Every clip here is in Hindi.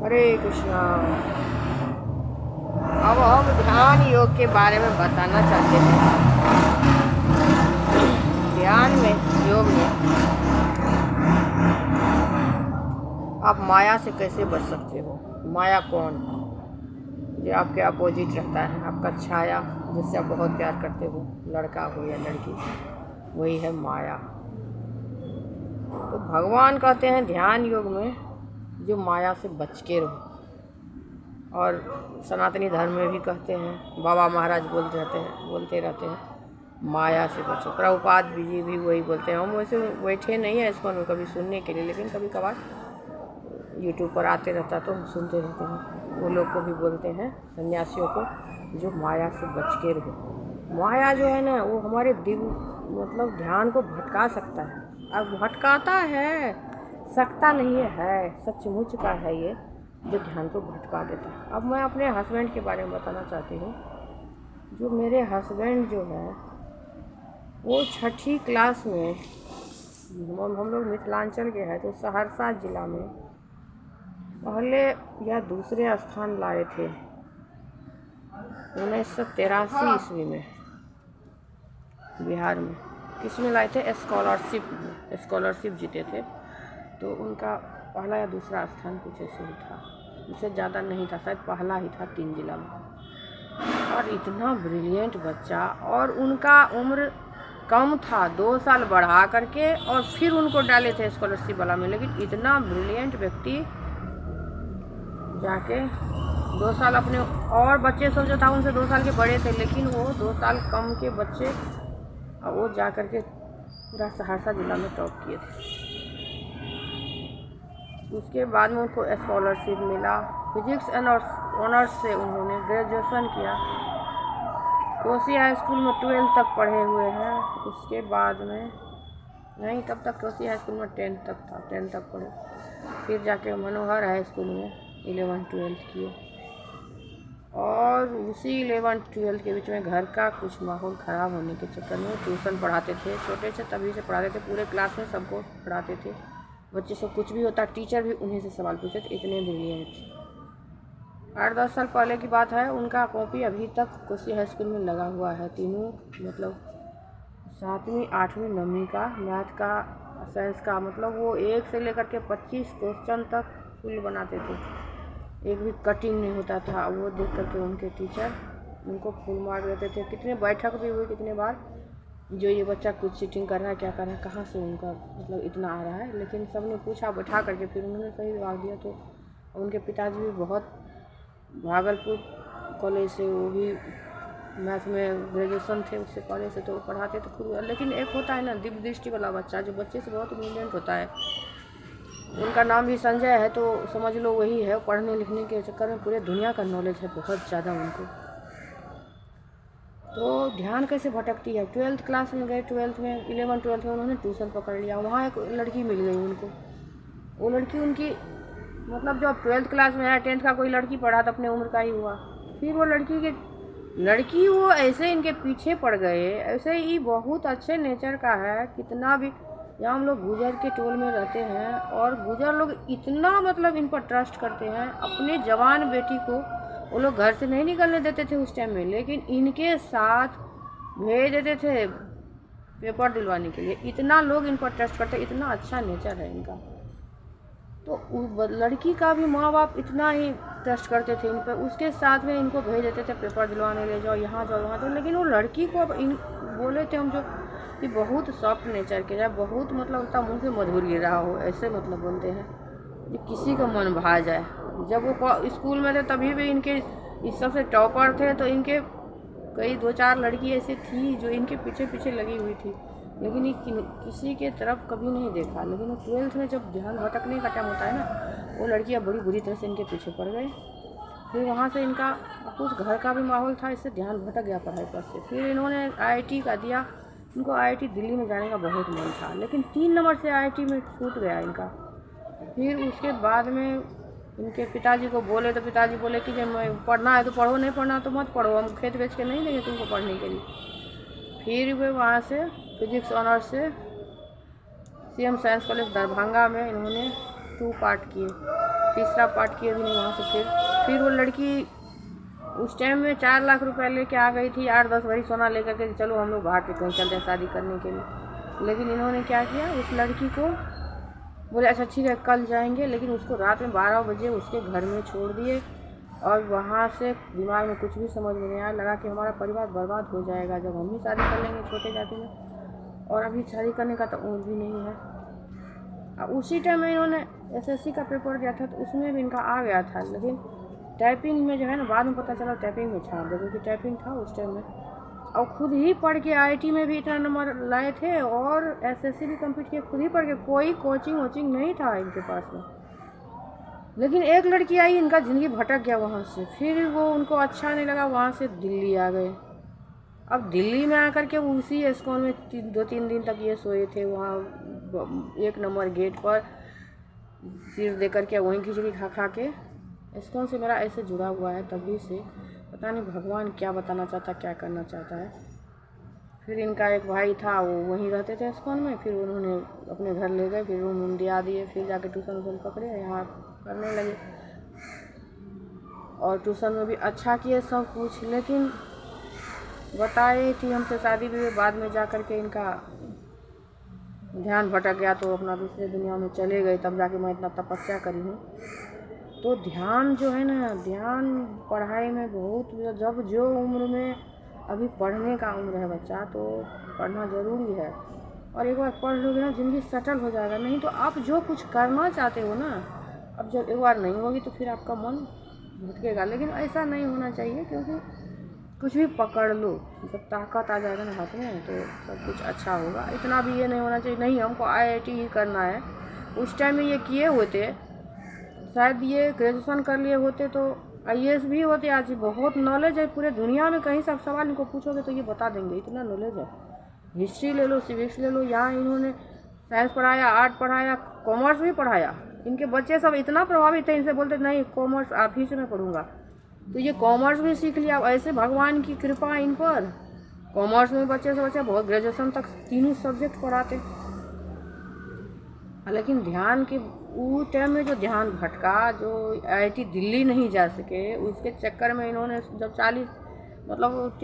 हरे कृष्णा। अब हम ध्यान योग के बारे में बताना चाहते हैं। ध्यान में, योग में आप माया से कैसे बच सकते हो। माया कौन है? जो आपके अपोजिट रहता है, आपका छाया, जिससे आप बहुत प्यार करते हो, लड़का हो या लड़की, वही है माया। तो भगवान कहते हैं ध्यान योग में जो माया से बच के रहो। और सनातनी धर्म में भी कहते हैं, बाबा महाराज बोलते रहते हैं माया से बचो। प्रभुपाद जी भी वही बोलते हैं। हम वैसे बैठे नहीं हैं इसको कभी सुनने के लिए, लेकिन कभी कभार यूट्यूब पर आते रहता तो हम सुनते रहते हैं। वो लोग को भी बोलते हैं, सन्यासियों को, जो माया से बच के रहो। माया जो है ना, वो हमारे मतलब ध्यान को भटका सकता है। अब भटकाता है, सकता नहीं है, सचमुच का है ये, जो ध्यान को भटका देता है। अब मैं अपने हस्बैंड के बारे में बताना चाहती हूँ। जो मेरे हस्बैंड जो है, वो 6ठी क्लास में, हम लोग मिथिलांचल के हैं, तो सहरसा ज़िला में पहले या दूसरे स्थान लाए थे 1983 ईस्वी में बिहार में। किसमें लाए थे? स्कॉलरशिप जीते थे। तो उनका पहला या दूसरा स्थान कुछ ऐसे ही था, इससे ज़्यादा नहीं था, शायद पहला ही था 3 जिला में। और इतना ब्रिलियंट बच्चा, और उनका उम्र कम था, 2 साल बढ़ा करके और फिर उनको डाले थे स्कॉलरशिप वाला में। लेकिन इतना ब्रिलियंट व्यक्ति जाके 2 साल अपने, और बच्चे सब जो था उनसे 2 साल के बड़े थे, लेकिन वो 2 साल कम के बच्चे, और वो जा करके पूरा सहरसा जिला में टॉप किए थे। उसके बाद में उनको स्कॉलरशिप मिला। फिजिक्स एंड ऑनर्स से उन्होंने ग्रेजुएशन किया। कोसी हाई स्कूल में 12th तक पढ़े हुए हैं। उसके बाद में नहीं, तब तक कोसी हाई स्कूल में 10th तक था, 10th तक पढ़े। फिर जाके मनोहर हाई स्कूल में 11th-12th किए। और उसी 11th-12th के बीच में घर का कुछ माहौल ख़राब होने के चक्कर में ट्यूशन पढ़ाते थे। छोटे से तभी से पढ़ाते थे, पूरे क्लास में सबको पढ़ाते थे। बच्चे से कुछ भी होता, टीचर भी उन्हीं से सवाल पूछते थे, इतने ब्रिलियंट थे। 8-10 साल पहले की बात है। उनका कॉपी अभी तक कोसी हाई स्कूल में लगा हुआ है। तीनों मतलब 7वीं 8वीं 9वीं का, मैथ का, साइंस का, मतलब वो 1 से लेकर के 25 क्वेश्चन तक फुल बनाते थे। एक भी कटिंग नहीं होता था। वो देख करके उनके टीचर उनको फुल मार्क देते थे। कितने बैठक भी हुई, कितने बार, जो ये बच्चा कुछ चीटिंग कर रहा है, क्या कर रहा है, कहाँ से उनका मतलब इतना आ रहा है। लेकिन सब ने पूछा, बैठा करके फिर उन्होंने सही जवाब दिया। तो उनके पिताजी भी बहुत, भागलपुर कॉलेज से, वो भी मैथ में ग्रेजुएशन थे उससे कॉलेज से, तो पढ़ाते थे खुद। लेकिन एक होता है ना दिव्य दृष्टि वाला बच्चा, जो बच्चे से बहुत ब्रिलियंट होता है। उनका नाम भी संजय है, तो समझ लो वही है। पढ़ने लिखने के चक्कर में पूरे दुनिया का नॉलेज है बहुत ज़्यादा उनको। तो ध्यान कैसे भटकती है। 12th क्लास में गए, 12th में 11th-12th में उन्होंने ट्यूशन पकड़ लिया। वहाँ एक लड़की मिल गई उनको। वो लड़की उनकी मतलब जो 12th क्लास में है, 10th का कोई लड़की पढ़ा तो अपने उम्र का ही हुआ। फिर वो लड़की वो ऐसे इनके पीछे पड़ गए, ऐसे ही बहुत अच्छे नेचर का है। कितना भी, यहाँ हम लोग गुजर के टोल में रहते हैं, और गुजर लोग इतना मतलब इन पर ट्रस्ट करते हैं। अपने जवान बेटी को वो लोग घर से नहीं निकलने देते थे उस टाइम में, लेकिन इनके साथ भेज देते थे पेपर दिलवाने के लिए। इतना लोग इन पर ट्रस्ट करते, इतना अच्छा नेचर है इनका। तो लड़की का भी माँ बाप इतना ही ट्रस्ट करते थे इन पर, उसके साथ में इनको भेज देते थे पेपर दिलवाने, ले जाओ, यहाँ जाओ, वहाँ जाओ। लेकिन वो लड़की को अब बोले थे हम जो कि बहुत सॉफ्ट नेचर के, या बहुत मतलब उतना मुँह से मधुर गिर रहा हो, ऐसे मतलब बोलते हैं कि किसी का मन भा जाए। जब वो स्कूल में थे तभी भी इनके इस सबसे टॉपर थे, तो इनके कई 2-4 लड़की ऐसी थी जो इनके पीछे पीछे लगी हुई थी, लेकिन ये किसी के तरफ कभी नहीं देखा। लेकिन वो 12th में जब ध्यान भटकने का टाइम होता है ना, वो लड़कियाँ बड़ी बुरी तरह से इनके पीछे पड़ गई। फिर वहाँ से इनका कुछ घर का भी माहौल था, इससे ध्यान भटक गया पढ़ाई पर से। फिर इन्होंने IIT का दिया। इनको IIT दिल्ली में जाने का बहुत मन था, लेकिन 3 नंबर से IIT में छूट गया इनका। फिर उसके बाद में इनके पिताजी को बोले, तो पिताजी बोले कि जब मैं पढ़ना है तो पढ़ो, नहीं पढ़ना तो मत पढ़ो, हम खेत बेच के नहीं देंगे तुमको पढ़ने के लिए। फिर वे वहाँ से फिजिक्स ऑनर्स से CM साइंस कॉलेज दरभंगा में इन्होंने 2 पार्ट किए। तीसरा पार्ट किए भी नहीं वहाँ से। फिर वो लड़की उस टाइम में 4 लाख रुपए लेके आ गई थी, 8-10 भरी सोना लेकर के, चलो हम लोग बाहर पे कहीं चलते हैं शादी करने के लिए। लेकिन इन्होंने क्या किया, उस लड़की को बोले अच्छा ठीक है कल जाएंगे, लेकिन उसको रात में 12 बजे उसके घर में छोड़ दिए। और वहाँ से दिमाग में कुछ भी समझ में नहीं आया, लगा कि हमारा परिवार बर्बाद हो जाएगा जब हम ही शादी कर लेंगे छोटे जाति में, और अभी शादी करने का तो उम्र भी नहीं है। उसी टाइम में इन्होंने एसएससी का पेपर दिया था, तो उसमें भी इनका आ गया था, लेकिन टाइपिंग में जो है ना बाद में पता चला टाइपिंग में छाप दे, क्योंकि टाइपिंग था उस टाइम में। और खुद ही पढ़ के आईआईटी में भी इतना नंबर लाए थे, और एसएससी भी कंप्लीट किए खुद ही पढ़ के, कोई कोचिंग वोचिंग नहीं था इनके पास में। लेकिन एक लड़की आई, इनका ज़िंदगी भटक गया वहाँ से। फिर वो उनको अच्छा नहीं लगा, वहाँ से दिल्ली आ गए। अब दिल्ली में आकर के उसी एस्कॉन में 2-3 दिन तक ये सोए थे, वहाँ 1 नंबर गेट पर सिर दे करके वहीं खिचड़ी खा खा के। एस्कॉन से मेरा ऐसे जुड़ा हुआ है तभी से, पता नहीं भगवान क्या बताना चाहता, क्या करना चाहता है। फिर इनका एक भाई था, वो वहीं रहते थे एस्कॉन में, फिर उन्होंने अपने घर ले गए, फिर रूम दिया दिए, फिर जाके ट्यूशन वूशन पकड़े, यहाँ करने लगे। और ट्यूशन में भी अच्छा किए सब कुछ, लेकिन बताए थी हमसे शादी भी, बाद में जा कर के इनका ध्यान भटक गया, तो अपना दूसरे दुनिया में चले गए। तब जाके मैं इतना तपस्या करी हूँ। तो ध्यान जो है ना, ध्यान पढ़ाई में बहुत, जब जो उम्र में अभी पढ़ने का उम्र है बच्चा, तो पढ़ना ज़रूरी है। और एक बार पढ़ लोगे ना, ज़िंदगी सेटल हो जाएगा। नहीं तो आप जो कुछ करना चाहते हो ना, अब जब एक बार नहीं होगी तो फिर आपका मन भटकेगा। लेकिन ऐसा नहीं होना चाहिए, क्योंकि कुछ भी पकड़ लो, जब ताकत आ जाएगा ना हाथ में, तो सब कुछ अच्छा होगा। इतना भी ये नहीं होना चाहिए नहीं हमको आईआईटी ही करना है। उस टाइम में ये किए हुए थे, शायद ये ग्रेजुएशन कर लिए होते तो आईएएस भी होते। आज बहुत नॉलेज है पूरे दुनिया में, कहीं सब सवाल इनको पूछोगे तो ये बता देंगे, इतना नॉलेज है। हिस्ट्री ले लो, सिविक्स ले लो, यहाँ इन्होंने साइंस पढ़ाया, आर्ट पढ़ाया, कॉमर्स भी पढ़ाया। इनके बच्चे सब इतना प्रभावित थे, इनसे बोलते नहीं कॉमर्स आप ही से मैं पढ़ूंगा, तो ये कॉमर्स भी सीख लिया। ऐसे भगवान की कृपा इन पर, कॉमर्स में बच्चे से बच्चे बहुत ग्रेजुएशन तक 3 सब्जेक्ट पढ़ाते। लेकिन ध्यान के उस टाइम में जो ध्यान भटका, जो आईआईटी दिल्ली नहीं जा सके, उसके चक्कर में इन्होंने जब 40 मतलब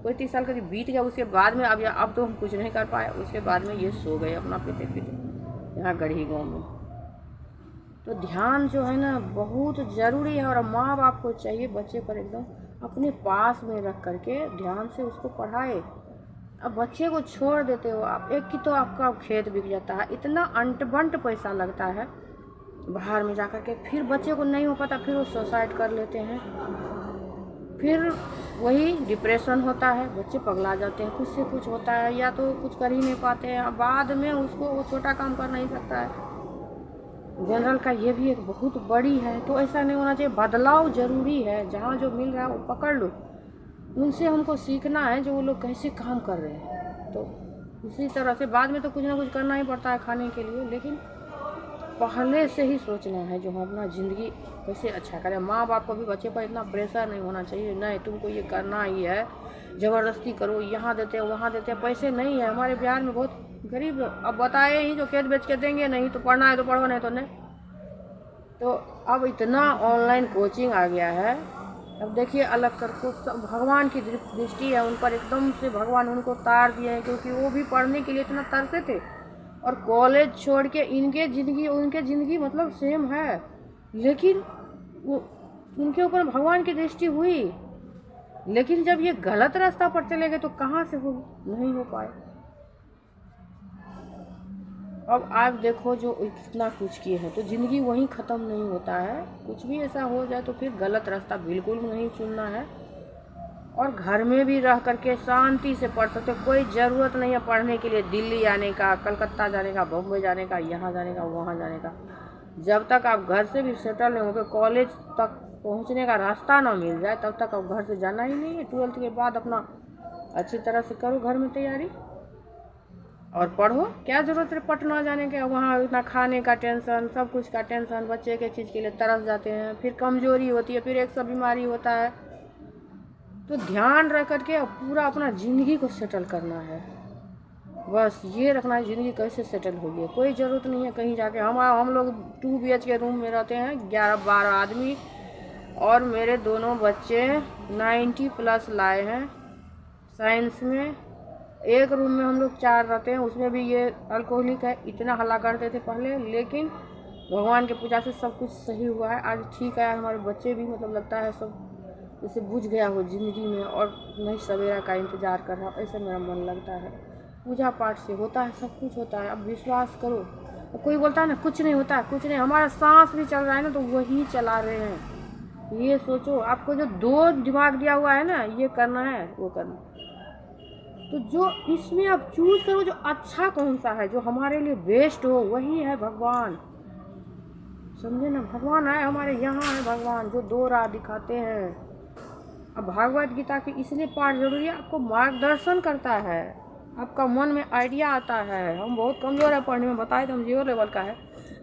30 साल करीब बीत गया, उसके बाद में अब तो हम कुछ नहीं कर पाए। उसके बाद में ये सो गए अपना पीते पीते यहाँ गढ़ी गाँव में। तो ध्यान जो है ना बहुत ज़रूरी है, और माँ बाप को चाहिए बच्चे पर एकदम अपने पास में रख करके ध्यान से उसको पढ़ाए। अब बच्चे को छोड़ देते हो आप, एक की तो आपका खेत बिक जाता है, इतना अंट बंट पैसा लगता है बाहर में जाकर के, फिर बच्चे को नहीं हो पाता, फिर वो सुसाइड कर लेते हैं, फिर वही डिप्रेशन होता है, बच्चे पगला जाते हैं, कुछ से कुछ होता है, या तो कुछ कर ही नहीं पाते हैं, बाद में उसको वो छोटा काम कर नहीं सकता है। जनरल का ये भी एक बहुत बड़ी है। तो ऐसा नहीं होना चाहिए, बदलाव ज़रूरी है। जहाँ जो मिल रहा है वो पकड़ लो, उनसे हमको सीखना है जो वो लोग कैसे काम कर रहे हैं। तो इसी तरह से बाद में तो कुछ ना कुछ करना ही पड़ता है खाने के लिए, लेकिन पहले से ही सोचना है जो हम अपना ज़िंदगी कैसे अच्छा करें। माँ बाप को भी बच्चे पर इतना प्रेशर नहीं होना चाहिए, नहीं तुमको ये करना ही है, ज़बरदस्ती करो, यहाँ देते हैं वहाँ देते हैं, पैसे नहीं है हमारे बिहार में, बहुत गरीब। अब बताए ही जो खेत बेच के देंगे, नहीं तो पढ़ना है तो पढ़ो, नहीं तो नहीं। तो अब इतना ऑनलाइन कोचिंग आ गया है, अब देखिए अलग सर को सब भगवान की दृष्टि है उन पर, एकदम से भगवान उनको तार दिए हैं, क्योंकि वो भी पढ़ने के लिए इतना तरसे थे। और कॉलेज छोड़ के इनके ज़िंदगी उनके ज़िंदगी मतलब सेम है, लेकिन वो उनके ऊपर भगवान की दृष्टि हुई। लेकिन जब ये गलत रास्ता पर चले गए तो कहाँ से हो, नहीं हो पाए। अब आप देखो जो इतना कुछ किए हैं, तो ज़िंदगी वहीं ख़त्म नहीं होता है। कुछ भी ऐसा हो जाए तो फिर गलत रास्ता बिल्कुल नहीं चुनना है, और घर में भी रह करके शांति से पढ़ सकते। कोई ज़रूरत नहीं है पढ़ने के लिए दिल्ली आने का, कलकत्ता जाने का, बम्बई जाने का, यहाँ जाने का, वहाँ जाने का। जब तक आप घर से भी सेटल नहीं होगे, कॉलेज तक पहुँचने का रास्ता ना मिल जाए, तब तक आप घर से जाना ही नहीं है। 12th के बाद अपना अच्छी तरह से करो घर में तैयारी और पढ़ो। क्या ज़रूरत है पटना जाने के, वहाँ इतना खाने का टेंशन, सब कुछ का टेंशन, बच्चे के चीज़ के लिए तरस जाते हैं, फिर कमजोरी होती है, फिर एक सब बीमारी होता है। तो ध्यान रख करके पूरा अपना ज़िंदगी को सेटल करना है। बस ये रखना है, ज़िंदगी कैसे सेटल होगी। कोई ज़रूरत नहीं है कहीं जाके। हम लोग 2 BH के रूम में रहते हैं, 11-12 आदमी, और मेरे दोनों बच्चे 90+ लाए हैं साइंस में। एक रूम में हम लोग 4 रहते हैं, उसमें भी ये अल्कोहलिक है। इतना हल्ला करते थे पहले, लेकिन भगवान के पूजा से सब कुछ सही हुआ है। आज ठीक है, हमारे बच्चे भी मतलब लगता है सब जैसे बुझ गया हो ज़िंदगी में, और नहीं सवेरा का इंतज़ार कर रहा, ऐसे मेरा मन लगता है। पूजा पाठ से होता है, सब कुछ होता है। अब विश्वास करो। कोई बोलता है ना कुछ नहीं होता, कुछ नहीं, हमारा सांस भी चल रहा है ना, तो वही चला रहे हैं। ये सोचो, आपको जो 2 दिमाग दिया हुआ है ना, ये करना है वो करना, तो जो इसमें आप चूज करो जो अच्छा कौन सा है, जो हमारे लिए बेस्ट हो, वही है भगवान। समझे ना, भगवान है हमारे यहाँ है भगवान, जो 2 राह दिखाते हैं। अब भागवत गीता की इसलिए पाठ जरूरी है, आपको मार्गदर्शन करता है, आपका मन में आइडिया आता है। हम बहुत कमज़ोर है पढ़ने में, बताए तो हम 0 लेवल का है,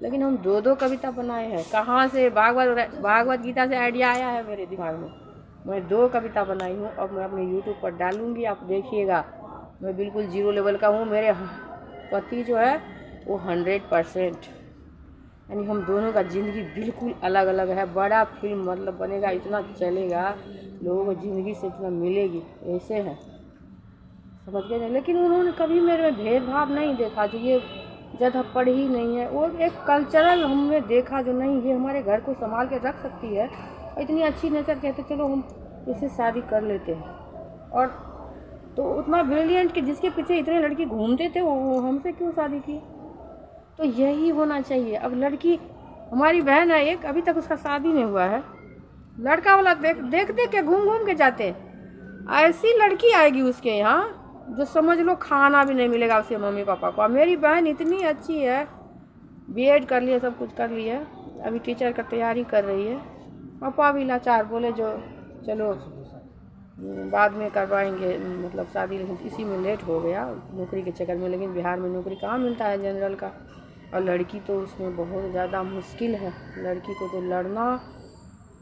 लेकिन हम 2 कविता बनाए हैं। कहाँ से भागवत गीता से आइडिया आया है मेरे दिमाग में। मैं 2 कविता बनाई हूँ, अब मैं अपने यूट्यूब पर डालूँगी, आप देखिएगा। मैं बिल्कुल 0 लेवल का हूँ, मेरे पति जो है वो 100%। यानी हम दोनों का ज़िंदगी बिल्कुल अलग अलग है। बड़ा फिल्म मतलब बनेगा, इतना चलेगा, लोगों को ज़िंदगी से इतना मिलेगी, ऐसे है, समझ गए ना। लेकिन उन्होंने कभी मेरे में भेदभाव नहीं देखा, जो ये ज़्यादा पढ़ी नहीं है, वो एक कल्चरल हमने देखा जो नहीं, ये हमारे घर को संभाल के रख सकती है, इतनी अच्छी नेचर, कहते चलो हम इससे शादी कर लेते हैं। और तो उतना ब्रिलियंट कि जिसके पीछे इतने लड़की घूमते थे, वो हमसे क्यों शादी की। तो यही होना चाहिए। अब लड़की, हमारी बहन है एक, अभी तक उसका शादी नहीं हुआ है, लड़का वाला देख के घूम के जाते। ऐसी लड़की आएगी उसके यहाँ जो समझ लो खाना भी नहीं मिलेगा उसके मम्मी पापा को। मेरी बहन इतनी अच्छी है, BEd कर लिया, सब कुछ कर लिया, अभी टीचर का तैयारी कर रही है। पापा भी लाचार, बोले जो चलो बाद में करवाएंगे मतलब शादी, लेकिन इसी में लेट हो गया नौकरी के चक्कर में। लेकिन बिहार में नौकरी कहाँ मिलता है जनरल का, और लड़की तो उसमें बहुत ज़्यादा मुश्किल है। लड़की को तो लड़ना,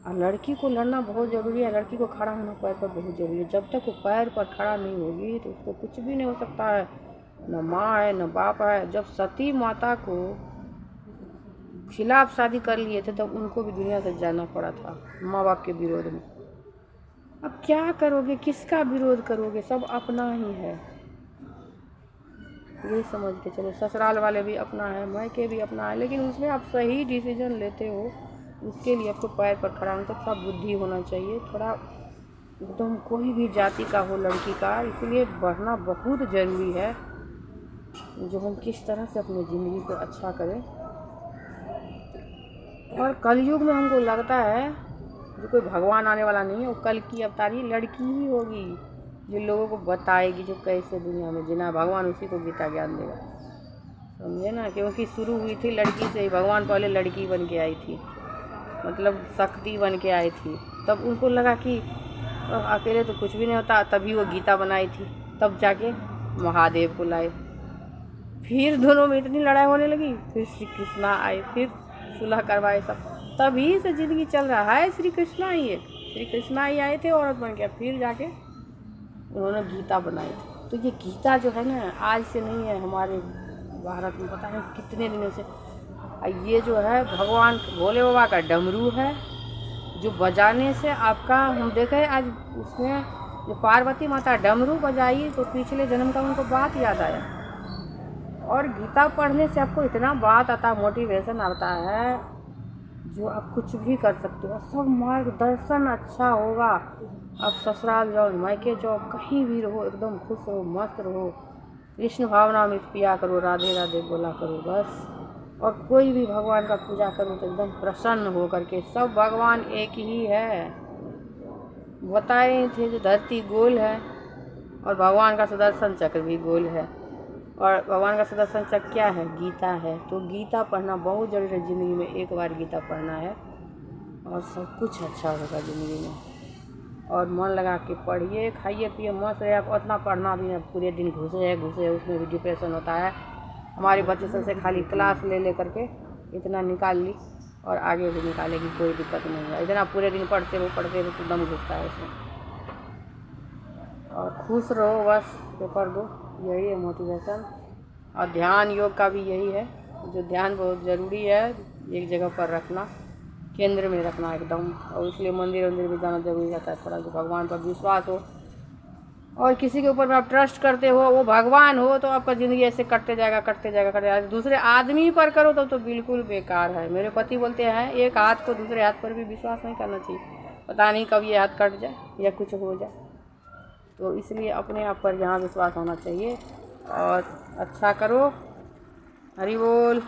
और लड़की को लड़ना बहुत ज़रूरी है। लड़की को खड़ा होना पैर पर बहुत ज़रूरी है। जब तक वो पैर पर खड़ा नहीं होगी तो उसको कुछ भी नहीं हो सकता है, न माँ है न बाप है। जब सती माता को खिलाफ शादी कर लिए थे, तब उनको भी दुनिया से जाना पड़ा था माँ बाप के विरोध में। अब क्या करोगे, किसका विरोध करोगे, सब अपना ही है। यही समझ के चलो, ससुराल वाले भी अपना है, मायके भी अपना है, लेकिन उसमें आप सही डिसीजन लेते हो, उसके लिए आपको पैर पर खड़ा होना, तो थोड़ा बुद्धि होना चाहिए, थोड़ा एकदम कोई भी जाति का हो लड़की का। इसलिए बढ़ना बहुत ज़रूरी है, जो हम किस तरह से अपनी ज़िंदगी को अच्छा करें। और कलयुग में हमको लगता है जो कोई भगवान आने वाला नहीं है, वो कल की अवतारी लड़की ही होगी, जो लोगों को बताएगी जो कैसे दुनिया में जीना। भगवान उसी को गीता ज्ञान देगा, समझे ना। क्योंकि शुरू हुई थी लड़की से ही, भगवान पहले लड़की बन के आई थी, मतलब शक्ति बन के आई थी। तब उनको लगा कि अकेले तो कुछ भी नहीं होता, तभी वो गीता बनाई थी। तब जाके महादेव को लाए, फिर दोनों में इतनी लड़ाई होने लगी, फिर श्री कृष्णा आए, फिर सुलह करवाए सब, तभी से ज़िंदगी चल रहा है। श्री कृष्णा ही आए थे औरत बन के, फिर जाके उन्होंने गीता बनाई थी। तो ये गीता जो है ना, आज से नहीं है, हमारे भारत में पता नहीं कितने दिनों से। ये जो है भगवान भोले बाबा का डमरू है, जो बजाने से आपका, हम देखे आज उसमें जो पार्वती माता डमरू बजाई, तो पिछले जन्म का उनको बात याद आया। और गीता पढ़ने से आपको इतना बात आता है, मोटिवेशन आता है, जो आप कुछ भी कर सकते हो। सब मार्गदर्शन अच्छा होगा। आप ससुराल जाओ, मायके जाओ, कहीं भी रहो, एकदम खुश रहो, मस्त रहो, कृष्ण भावना में पिया करो, राधे राधे बोला करो बस। और कोई भी भगवान का पूजा करो तो एकदम प्रसन्न हो करके। सब भगवान एक ही है, बताए थे जो धरती गोल है, और भगवान का सुदर्शन चक्र भी गोल है। और भगवान का सुदर्शन चक्र क्या है, गीता है। तो गीता पढ़ना बहुत ज़रूरी है ज़िंदगी में, एक बार गीता पढ़ना है और सब कुछ अच्छा होगा ज़िंदगी में। और मन लगा के पढ़िए, खाइए पिए, मस्त रहे। आप उतना पढ़ना भी नहीं, पूरे दिन घुसे उसमें भी डिप्रेशन होता है। हमारे बच्चे सबसे खाली क्लास ले करके इतना निकाल ली, और आगे भी निकालेगी, कोई दिक्कत नहीं है। इतना पूरे दिन पढ़ते रहो तो दम घुसता है उसमें। और खुश रहो बस, पेपर दो। यही है मोटिवेशन। और ध्यान योग का भी यही है, जो ध्यान बहुत ज़रूरी है, एक जगह पर रखना, केंद्र में रखना एकदम। और इसलिए मंदिर वंदिर में जाना ज़रूरी रहता है थोड़ा, जो भगवान पर विश्वास हो और किसी के ऊपर आप ट्रस्ट करते हो, वो भगवान हो, तो आपका ज़िंदगी ऐसे कटते जाएगा कटते जाएगा कटते जाएगा। दूसरे आदमी पर करो तो बिल्कुल बेकार है। मेरे पति बोलते हैं एक हाथ को दूसरे हाथ पर भी विश्वास नहीं करना चाहिए, पता नहीं कब ये हाथ कट जाए या कुछ हो जाए। तो इसलिए अपने आप पर यहाँ विश्वास होना चाहिए और अच्छा करो। हरि बोल।